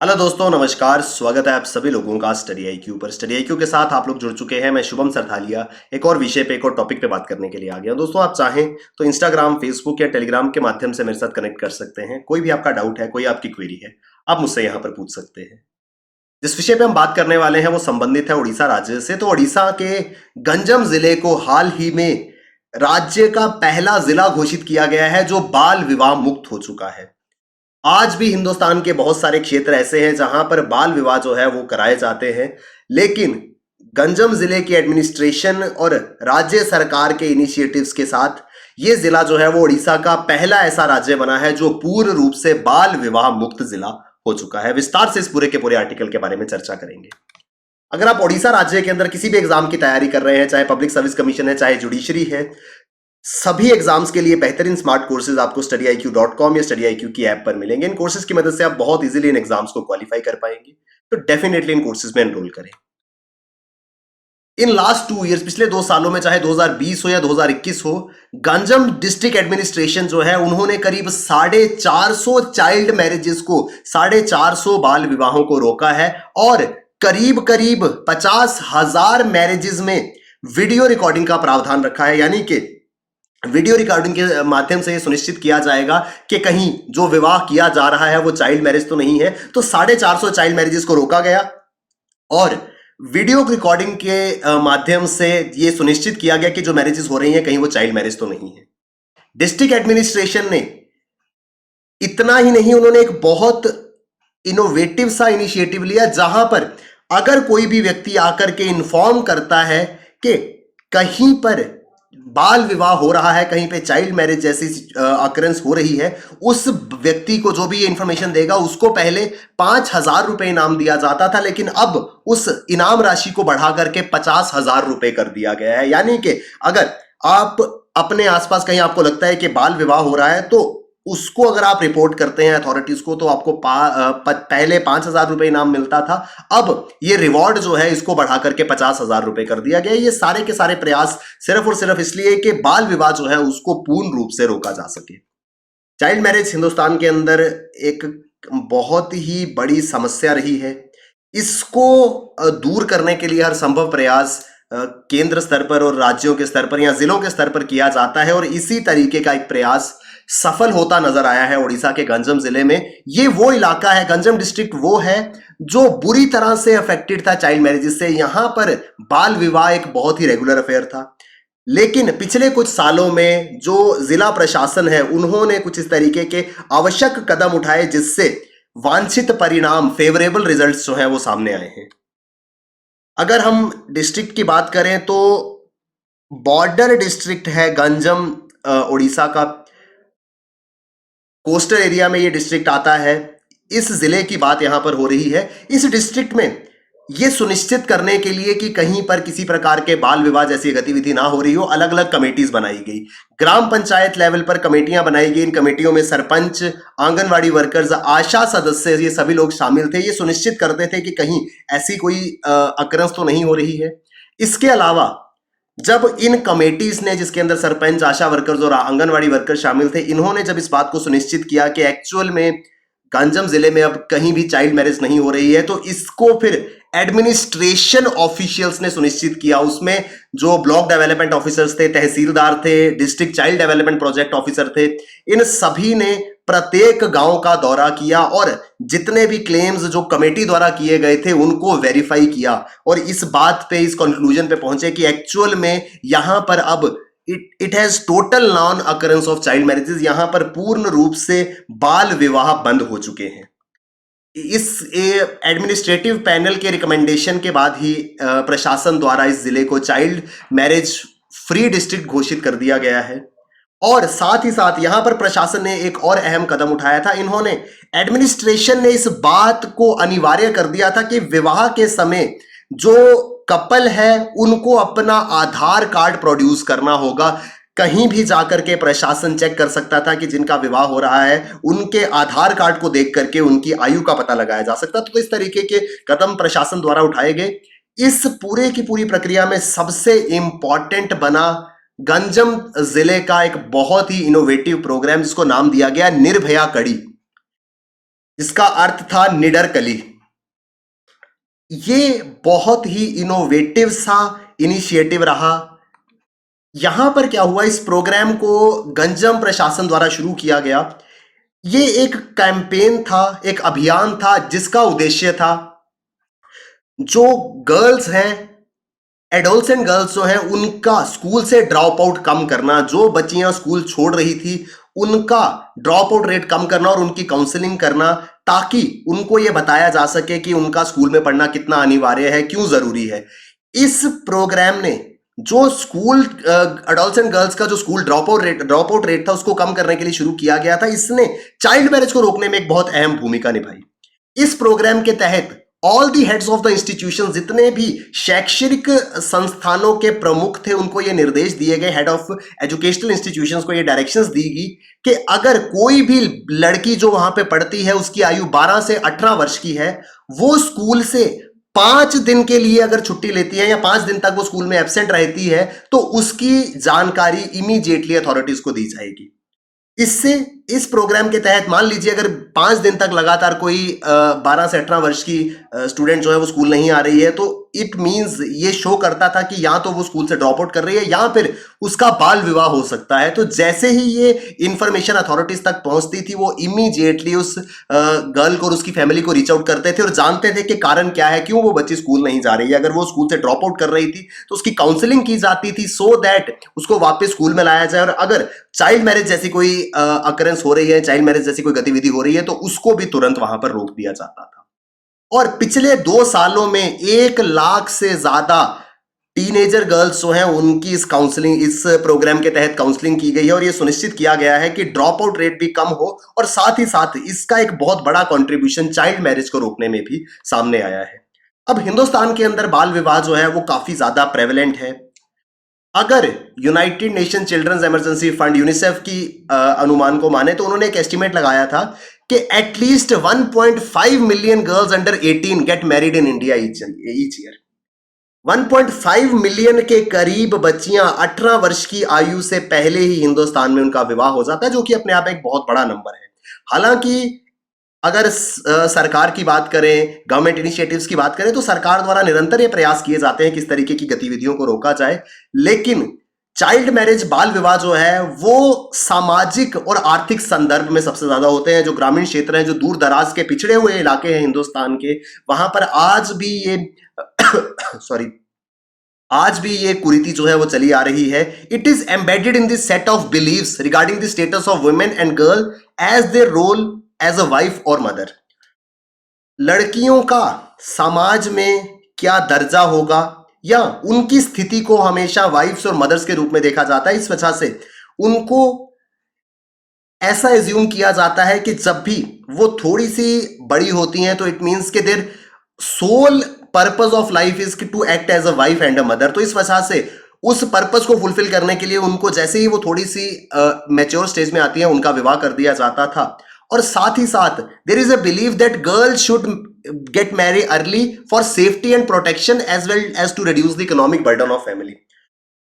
Hello दोस्तों, नमस्कार। स्वागत है आप सभी लोगों का स्टडी आईक्यू पर। स्टडी आईक्यू के साथ आप लोग जुड़ चुके हैं। मैं शुभम सरथालिया एक और विषय पे, एक और टॉपिक पे बात करने के लिए आ गया हूं। दोस्तों, आप चाहें तो इंस्टाग्राम, फेसबुक या टेलीग्राम के माध्यम से मेरे साथ कनेक्ट कर सकते हैं। कोई भी आपका डाउट है, कोई आपकी क्वेरी है, आप मुझसे यहाँ पर पूछ सकते हैं। जिस विषय पे हम बात करने वाले हैं वो संबंधित है उड़ीसा राज्य से। तो उड़ीसा के गंजम जिले को हाल ही में राज्य का पहला जिला घोषित किया गया है जो बाल विवाह मुक्त हो चुका है। आज भी हिंदुस्तान के बहुत सारे क्षेत्र ऐसे हैं जहां पर बाल विवाह जो है वो कराए जाते हैं, लेकिन गंजम जिले की एडमिनिस्ट्रेशन और राज्य सरकार के इनिशिएटिव्स के साथ ये जिला जो है वो उड़ीसा का पहला ऐसा राज्य बना है जो पूर्ण रूप से बाल विवाह मुक्त जिला हो चुका है। विस्तार से इस पूरे के पूरे आर्टिकल के बारे में चर्चा करेंगे। अगर आप उड़ीसा राज्य के अंदर किसी भी एग्जाम की तैयारी कर रहे हैं, चाहे पब्लिक सर्विस कमीशन है, चाहे जुडिशरी है, सभी एग्जाम्स के लिए बेहतरीन स्मार्ट कोर्सेज आपको studiiq.com या studiiq की ऐप पर मिलेंगे। इन कोर्सेज की मदद से आप बहुत इजीली इन एग्जाम्स को क्वालिफाई कर पाएंगे। तो डेफिनेटली इन कोर्सेज में एनरोल करें। इन लास्ट 2 इयर्स, पिछले 2 सालों में, चाहे 2020 हो या 2021 हो, गंजम डिस्ट्रिक्ट एडमिनिस्ट्रेशन जो है उन्होंने करीब 450 चाइल्ड मैरिजेस को, 450 बाल विवाहों को रोका है और करीब करीब 50,000 मैरिजेस में वीडियो रिकॉर्डिंग का प्रावधान रखा है। यानी कि वीडियो रिकॉर्डिंग के माध्यम से यह सुनिश्चित किया जाएगा कि कहीं जो विवाह किया जा रहा है वो चाइल्ड मैरिज तो नहीं है। तो 450 चाइल्ड मैरिजेस को रोका गया और वीडियो रिकॉर्डिंग के माध्यम से यह सुनिश्चित किया गया कि जो मैरिजेस हो रही हैं कहीं वो चाइल्ड मैरिज तो नहीं है। डिस्ट्रिक्ट एडमिनिस्ट्रेशन ने इतना ही नहीं, उन्होंने एक बहुत इनोवेटिव सा इनिशिएटिव लिया जहां पर अगर कोई भी व्यक्ति आकर के इन्फॉर्म करता है कि कहीं पर बाल विवाह हो रहा है, कहीं पे चाइल्ड मैरिज जैसी अकरेंस हो रही है, उस व्यक्ति को जो भी ये इंफॉर्मेशन देगा उसको पहले 5,000 रुपए इनाम दिया जाता था, लेकिन अब उस इनाम राशि को बढ़ा करके 50,000 रुपए कर दिया गया है। यानी कि अगर आप अपने आसपास कहीं आपको लगता है कि बाल विवाह हो रहा है तो उसको अगर आप रिपोर्ट करते हैं अथॉरिटीज को तो आपको पहले 5,000 रुपए इनाम मिलता था। अब ये रिवॉर्ड जो है इसको बढ़ा करके 50,000 रुपए कर दिया गया। ये सारे के सारे प्रयास सिर्फ और सिर्फ इसलिए कि बाल विवाह जो है उसको पूर्ण रूप से रोका जा सके। चाइल्ड मैरिज हिंदुस्तान के अंदर एक बहुत ही बड़ी समस्या रही है। इसको दूर करने के लिए हर संभव प्रयास केंद्र स्तर पर और राज्यों के स्तर पर या जिलों के स्तर पर किया जाता है और इसी तरीके का एक प्रयास सफल होता नजर आया है उड़ीसा के गंजम जिले में। ये वो इलाका है, गंजम डिस्ट्रिक्ट वो है जो बुरी तरह से अफेक्टेड था चाइल्ड मैरिजेस से। यहां पर बाल विवाह एक बहुत ही रेगुलर अफेयर था, लेकिन पिछले कुछ सालों में जो जिला प्रशासन है उन्होंने कुछ इस तरीके के आवश्यक कदम उठाए जिससे वांछित परिणाम, फेवरेबल रिजल्ट्स जो है वो सामने आए हैं। अगर हम डिस्ट्रिक्ट की बात करें तो बॉर्डर डिस्ट्रिक्ट है गंजम, उड़ीसा का कोस्टल एरिया में ये डिस्ट्रिक्ट आता है। इस जिले की बात यहां पर हो रही है। इस डिस्ट्रिक्ट में ये सुनिश्चित करने के लिए कि कहीं पर किसी प्रकार के बाल विवाह जैसी गतिविधि ना हो रही हो, अलग अलग कमेटीज बनाई गई। ग्राम पंचायत लेवल पर कमेटियां बनाई गई। इन कमेटियों में सरपंच, आंगनवाड़ी वर्कर्स, आशा सदस्य, ये सभी लोग शामिल थे। ये सुनिश्चित करते थे कि कहीं ऐसी कोई अकरंस तो नहीं हो रही है। इसके अलावा जब इन कमेटीज ने, जिसके अंदर सरपंच, आशा वर्कर्स और आंगनवाड़ी वर्कर शामिल थे, इन्होंने जब इस बात को सुनिश्चित किया कि एक्चुअल में गंजम जिले में अब कहीं भी चाइल्ड मैरिज नहीं हो रही है, तो इसको फिर एडमिनिस्ट्रेशन ऑफिशियल्स ने सुनिश्चित किया। उसमें जो ब्लॉक डेवलपमेंट ऑफिसर्स थे, तहसीलदार थे, district child development project officer थे, इन सभी ने प्रत्येक गांव का दौरा किया और जितने भी क्लेम्स जो कमेटी द्वारा किए गए थे उनको वेरीफाई किया और इस बात पे, इस कंक्लूजन पे पहुंचे कि एक्चुअल में यहां पर अब it has total non occurrence of child marriages. यहां पर पूर्ण रूप से बाल विवाह बंद हो चुके हैं। इस एडमिनिस्ट्रेटिव पैनल के रिकमेंडेशन के बाद ही प्रशासन द्वारा इस जिले को चाइल्ड मैरिज फ्री डिस्ट्रिक्ट घोषित कर दिया गया है। और साथ ही साथ यहां पर प्रशासन ने एक और अहम कदम उठाया था। इन्होंने, एडमिनिस्ट्रेशन ने इस बात को अनिवार्य कर दिया था कि विवाह के समय जो कपल है उनको अपना आधार कार्ड प्रोड्यूस करना होगा। कहीं भी जाकर के प्रशासन चेक कर सकता था कि जिनका विवाह हो रहा है उनके आधार कार्ड को देख करके उनकी आयु का पता लगाया जा सकता। तो इस तरीके के कदम प्रशासन द्वारा उठाए गए। इस पूरे की पूरी प्रक्रिया में सबसे इंपॉर्टेंट बना गंजम जिले का एक बहुत ही इनोवेटिव प्रोग्राम जिसको नाम दिया गया निर्भया कड़ी। जिसका अर्थ था निडर कली। ये बहुत ही इनोवेटिव सा इनिशिएटिव रहा। यहां पर क्या हुआ, इस प्रोग्राम को गंजम प्रशासन द्वारा शुरू किया गया। ये एक कैंपेन था, एक अभियान था, जिसका उद्देश्य था जो गर्ल्स हैं, एडोल्सेंट गर्ल्स जो हैं, उनका स्कूल से ड्रॉप आउट कम करना। जो बच्चियां स्कूल छोड़ रही थी उनका ड्रॉप आउट रेट कम करना और उनकी काउंसलिंग करना, ताकि उनको यह बताया जा सके कि उनका स्कूल में पढ़ना कितना अनिवार्य है, क्यों जरूरी है। इस प्रोग्राम ने जो स्कूल एडोल्सेंट गर्ल्स का जो स्कूल ड्रॉप आउट रेट था उसको कम करने के लिए शुरू किया गया था। इसने चाइल्ड मैरिज को रोकने में एक बहुत अहम भूमिका निभाई। इस प्रोग्राम के तहत all the heads of the institution, जितने भी शैक्षणिक संस्थानों के प्रमुख थे, उनको ये निर्देश दिए गए, हेड ऑफ एजुकेशनल इंस्टीट्यूशंस को ये डायरेक्शंस दी गई कि अगर कोई भी लड़की जो वहां पे पढ़ती है उसकी आयु 12 से 18 वर्ष की है, वो स्कूल से 5 दिन के लिए अगर छुट्टी लेती है या 5 दिन तक वो स्कूल में एब्सेंट रहती है, तो उसकी जानकारी इमीडिएटली अथॉरिटीज को दी जाएगी। इससे इस प्रोग्राम के तहत मान लीजिए अगर 5 दिन तक लगातार कोई 12 से 18 वर्ष की स्टूडेंट जो है वो स्कूल नहीं आ रही है, तो इट मींस ये शो करता था कि या तो वो स्कूल से ड्रॉप आउट कर रही है या फिर उसका बाल विवाह हो सकता है। तो जैसे ही ये इंफॉर्मेशन अथॉरिटीज तक पहुंचती थी, वो इमीडिएटली उस गर्ल को और उसकी फैमिली को रीच आउट करते थे और जानते थे कि कारण क्या है, क्यों वो बच्ची स्कूल नहीं जा रही है। अगर वो स्कूल से ड्रॉप आउट कर रही थी तो उसकी काउंसलिंग की जाती थी, सो दैट उसको वापस स्कूल में लाया जाए। और अगर चाइल्ड मैरिज जैसी कोई अकरेंस हो रही है, चाइल्ड मैरिज जैसी कोई गतिविधि हो रही है, तो उसको भी तुरंत वहां पर रोक दिया जाता था। और पिछले 2 सालों में 1 लाख से ज्यादा टीनेजर गर्ल्स जो हैं उनकी इस प्रोग्राम के तहत काउंसलिंग की गई है और यह सुनिश्चित किया गया है कि ड्रॉप आउट रेट भी कम हो। और साथ ही साथ इसका एक बहुत बड़ा कंट्रीब्यूशन चाइल्ड मैरिज को रोकने में भी सामने आया है। अब हिंदुस्तान के अंदर बाल विवाह जो है वो काफी ज्यादा प्रेवलेंट है। अगर United Nation children's emergency fund UNICEF की अनुमान को माने तो उन्होंने एक एस्टिमेट लगाया था कि at least 1.5 million girls under 18 get married in India each year. 1.5 million के करीब बच्चियां 18 वर्ष की आयु से पहले ही हिंदुस्तान में उनका विवाह हो जाता है, जो कि अपने आप एक बहुत बड़ा नंबर है। हालांकि अगर सरकार की बात करें, गवर्नमेंट इनिशिएटिव्स की बात करें, तो सरकार द्वारा निरंतर ये प्रयास किए जाते हैं किस तरीके की गतिविधियों को रोका जाए। लेकिन चाइल्ड मैरिज, बाल विवाह जो है वो सामाजिक और आर्थिक संदर्भ में सबसे ज्यादा होते हैं। जो ग्रामीण क्षेत्र हैं, जो दूर दराज के पिछड़े हुए इलाके हैं हिंदुस्तान के, वहां पर आज भी ये सॉरी आज भी ये कुरीति जो है वो चली आ रही है। It is embedded in this set of beliefs regarding the status of women and girl as their role as a wife और मदर। लड़कियों का समाज में क्या दर्जा होगा या उनकी स्थिति को हमेशा वाइफ्स और मदर्स के रूप में देखा जाता है। इस वजह से उनको ऐसा एज्यूम किया जाता है कि जब भी वो थोड़ी सी बड़ी होती हैं तो इट मीन्स के their sole purpose of life is to act as a wife and a mother. तो इस वजह से उस पर्पस को फुलफिल करने के लिए उनको जैसे ही वो थोड़ी सी मैच्योर स्टेज में आती है उनका विवाह कर दिया जाता था। और साथ ही साथ there is a belief that girls should get marry early for safety and protection as well as to reduce the economic burden of family.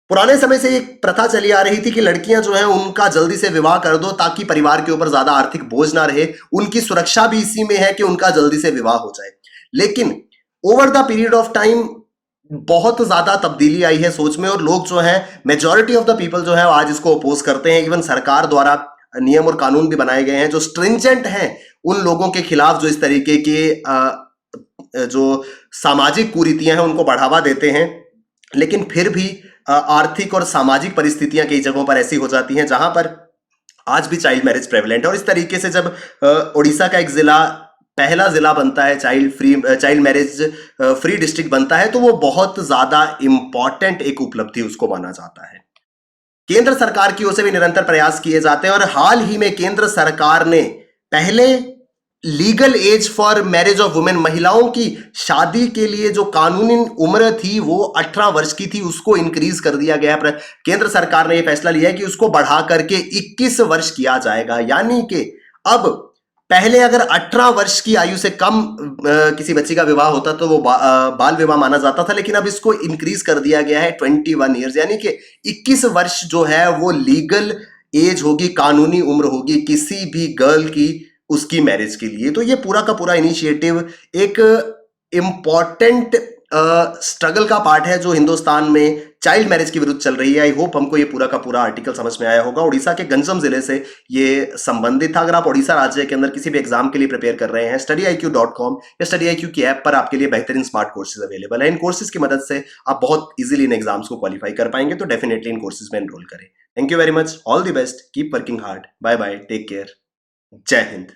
पुराने समय से एक प्रथा चली आ रही थी कि लड़कियां जो हैं उनका जल्दी से विवाह कर दो ताकि परिवार के ऊपर ज्यादा आर्थिक बोझ ना रहे। उनकी सुरक्षा भी इसी में है कि उनका जल्दी से विवाह हो जाए। लेकिन over the period of time बहुत ज्यादा तब्दीली आई है सोच में, और लोग जो है, मेजॉरिटी ऑफ द पीपल जो है आज इसको अपोज करते हैं। इवन सरकार द्वारा नियम और कानून भी बनाए गए हैं जो स्ट्रिंजेंट हैं उन लोगों के खिलाफ जो इस तरीके के जो सामाजिक कुरीतियां हैं उनको बढ़ावा देते हैं। लेकिन फिर भी आर्थिक और सामाजिक परिस्थितियां कई जगहों पर ऐसी हो जाती हैं जहां पर आज भी चाइल्ड मैरिज प्रेवलेंट है। और इस तरीके से जब उड़ीसा का एक जिला पहला जिला बनता है, चाइल्ड मैरिज फ्री डिस्ट्रिक्ट बनता है, तो वो बहुत ज्यादा इंपॉर्टेंट एक उपलब्धि उसको माना जाता है। केंद्र सरकार की ओर से भी निरंतर प्रयास किए जाते हैं और हाल ही में केंद्र सरकार ने पहले legal age for marriage of women, महिलाओं की शादी के लिए जो कानूनी उम्र थी वो 18 वर्ष की थी, उसको इंक्रीज कर दिया गया है। केंद्र सरकार ने यह फैसला लिया है कि उसको बढ़ा करके 21 वर्ष किया जाएगा। यानी कि अब पहले अगर 18 वर्ष की आयु से कम किसी बच्ची का विवाह होता तो वो बाल विवाह माना जाता था, लेकिन अब इसको इंक्रीज कर दिया गया है 21 ईयर्स, यानी कि 21 वर्ष जो है वो लीगल एज होगी, कानूनी उम्र होगी किसी भी गर्ल की उसकी मैरिज के लिए। तो ये पूरा का पूरा इनिशिएटिव एक इम्पॉर्टेंट स्ट्रगल का पार्ट है जो हिंदुस्तान में चाइल्ड मैरिज के विरुद्ध चल रही है। आई होप हमको ये पूरा का पूरा आर्टिकल समझ में आया होगा। उड़ीसा के गंजम जिले से ये संबंधित था। अगर आप उड़ीसा राज्य के अंदर किसी भी एग्जाम के लिए प्रिपेयर कर रहे हैं, studiiq.com या studiiq की ऐप पर आपके लिए बेहतरीन स्मार्ट कोर्सेज अवेलेबल है। इन कोर्सेज की मदद से आप बहुत इजीली इन एग्जाम्स को क्वालिफाई कर पाएंगे, तो डेफिनेटली इन कोर्सेज में एनरोल करें। Thank you very much, all the best, keep working hard, bye bye, take care, जय हिंद।